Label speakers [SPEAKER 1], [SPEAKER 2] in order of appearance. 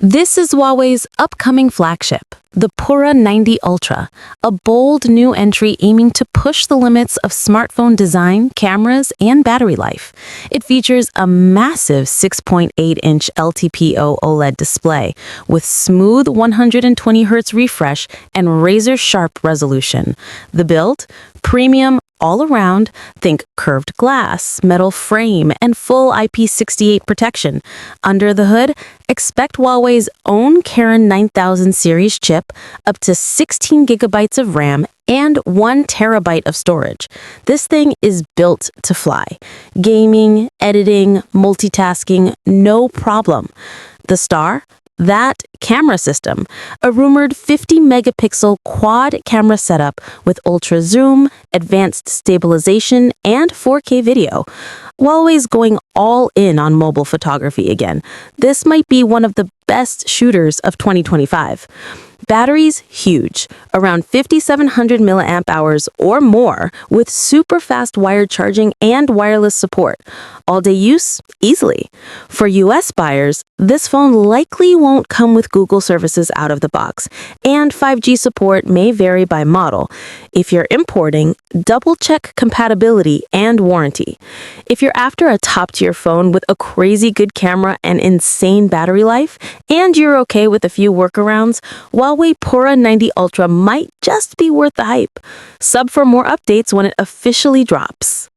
[SPEAKER 1] This is Huawei's upcoming flagship, the Pura 90 Ultra, a bold new entry aiming to push the limits of smartphone design, cameras, and battery life. It features a massive 6.8-inch LTPO OLED display with smooth 120Hz refresh and razor-sharp resolution. The build? Premium all around. Think curved glass, metal frame, and full IP68 protection. Under the hood, expect Huawei's own Kirin 9000 series chip, up to 16 gigabytes of RAM, and 1 terabyte of storage. This thing is built to fly. Gaming, editing, multitasking, no problem. The star? That camera system, a rumored 50-megapixel quad camera setup with ultra zoom, advanced stabilization, and 4K video. Huawei's going all in on mobile photography again. This might be one of the best shooters of 2025. Batteries, huge, around 5,700 milliamp hours or more, with super fast wired charging and wireless support. All-day use, easily. For US buyers, this phone likely won't come with Google services out of the box, and 5G support may vary by model. If you're importing, double-check compatibility and warranty. If you're after a top-tier phone with a crazy good camera and insane battery life, and you're okay with a few workarounds, Huawei Pura 90 Ultra might just be worth the hype. Sub for more updates when it officially drops.